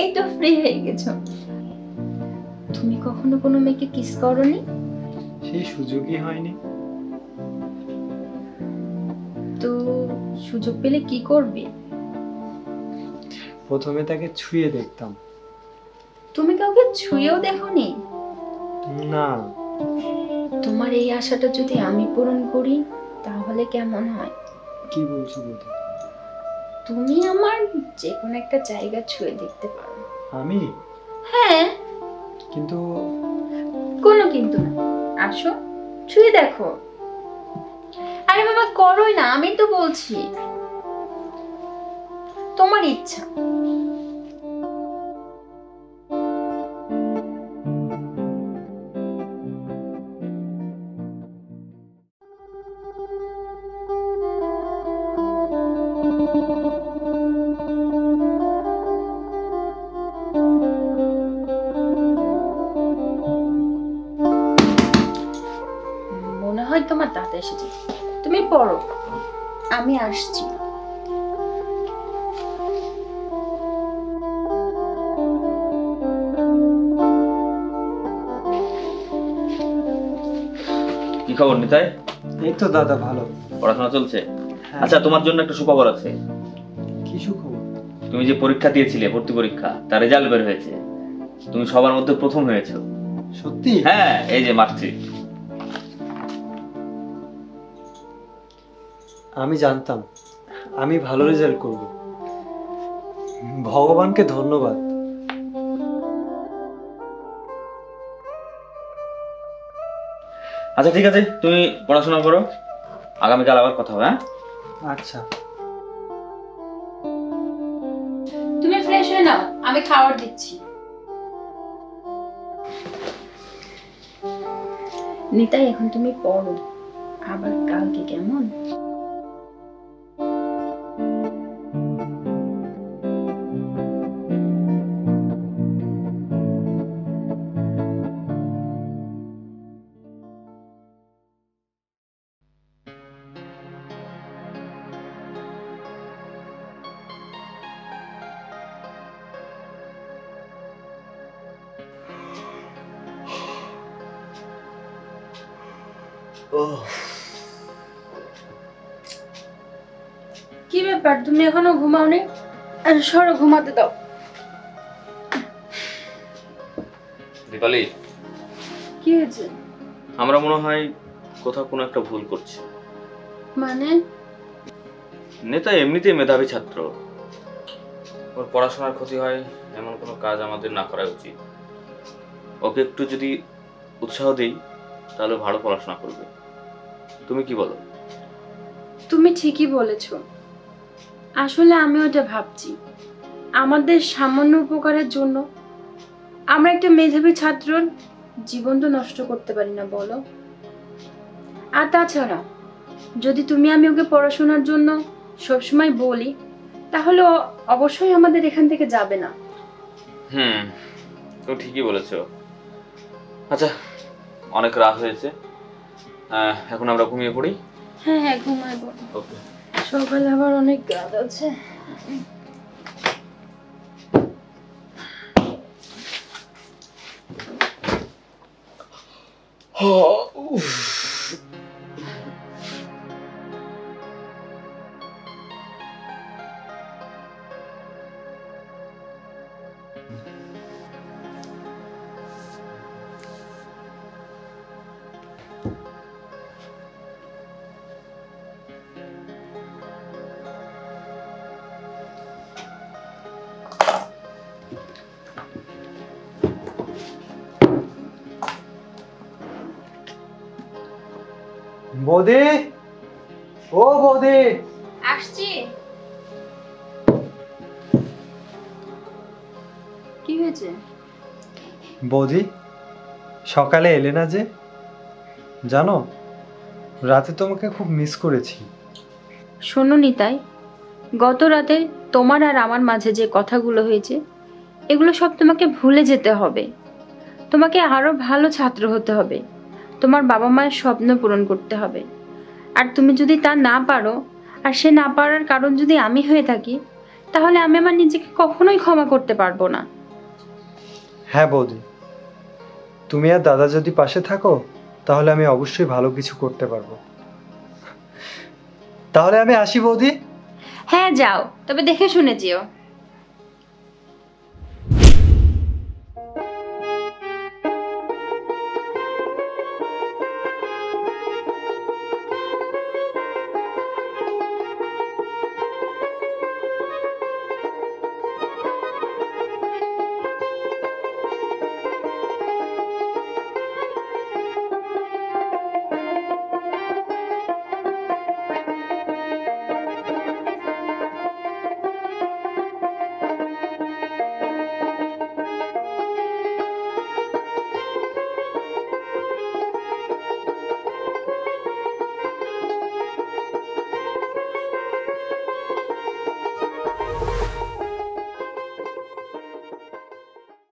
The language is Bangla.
এই তো ফ্রি হয়ে গেছো। তুমি কখনো কোনো মেয়েকে কিস করোনি? সেই সুযোগই হয়নি। তো সুযোগ পেলে কি করবে? প্রথমে তাকে ছুঁয়ে দেখতাম। তুমি কাউকে ছুঁয়েও দেখোনি? না। তোমার এই আশাটা যদি আমি পূরণ করি তাহলে কেমন হয়? কি বলছো বৌদি? তুমি আমার যে কোনো একটা জায়গা ছুঁয়ে দেখতে পারো। আমি? হ্যাঁ। কিন্তু কোনো কিন্তু না, আসো ছুঁয়ে দেখো। আরে বাবা করোই না, আমি তো বলছি, তোমার ইচ্ছা। মনে হয় তোমার দাদা এসেছে, তুমি পড়ো, আমি আসছি। কি খবর নিতাই? এই তো দাদা ভালো। পড়াশোনা চলছে? হ্যাঁ। আচ্ছা, তোমার জন্য একটা সুখবর আছে। কি সুখবর? তুমি যে পরীক্ষা দিয়েছিলে, ভর্তি পরীক্ষা, তার রেজাল্ট বের হয়েছে। তুমি সবার মধ্যে প্রথম হয়েছো। সত্যি? হ্যাঁ, এই যে মার্কশিট। আমি জানতাম আমি ভালো রেজাল্ট করব। ভগবানকে ধন্যবাদ। আচ্ছা ঠিক আছে, তুমি পড়াশোনা করো, আগামীকাল আবার কথা হবে। হ্যাঁ আচ্ছা। তুমি ফ্রেশ হয়ে নাও, আমি খাবার দিচ্ছি। নিতাই এখন তুমি পড়ো, আবার কালকে কেমন? কি ব্যাপার, তুমি এখনো ঘুমাওনি? সরো, ঘুমাতে দাও। দীপালি, কি হয়েছে? আমরা মনে হয় কোথাও কোনো একটা ভুল করছি। মানে? নেতা এমনিতেই মেধাবী ছাত্র, ওর পড়াশোনার ক্ষতি হয় এমন কোনো কাজ আমাদের না করা উচিত। ওকে একটু যদি উৎসাহ দিই তাহলে ভালো পড়াশোনা করবে। তুমি কি বলো? তুমি ঠিকই বলেছো, আসলে আমি ওটা ভাবছি। আমাদের সামান্য উপকারের জন্য আমরা একটা মেধাবী ছাত্রর জীবন তো নষ্ট করতে পারি না, বলো? আর তাছাড়া যদি তুমি আমি ওকে পড়াশোনার জন্য সবসময় বলি তাহলে অবশ্যই আমাদের এখান থেকে যাবে না। তুমি ঠিকই বলেছো। আচ্ছা, অনেক রাত হয়েছে, এখন আমরা ঘুমিয়ে পড়ি। হ্যাঁ হ্যাঁ, ঘুমাই পড়ো। ওকে। সকালে আবার অনেক কাজ আছে। বৌদি, ও বৌদি। আসছি। কি হয়েছে? বৌদি, সকালে এলে না যে? জানো, রাতে তোমাকে খুব মিস করেছি। শোনো নিতাই, গত রাতে তোমার আর আমার মাঝে যে কথাগুলো হয়েছে এগুলো সব তোমাকে ভুলে যেতে হবে। তোমাকে আরো ভালো ছাত্র হতে হবে, তোমার বাবা মায়ের স্বপ্ন পূরণ করতে হবে। আর তুমি যদি তা না পারো, আর সে না পারার কারণ যদি আমি হয়ে থাকি, তাহলে আমি আমার নিজেকে কখনোই ক্ষমা করতে পারবো না। হ্যাঁ বৌদি, তুমি আর দাদা যদি পাশে থাকো তাহলে আমি অবশ্যই ভালো কিছু করতে পারবো। তাহলে আমি আসি বৌদি। হ্যাঁ যাও, তবে দেখে শুনে যেও।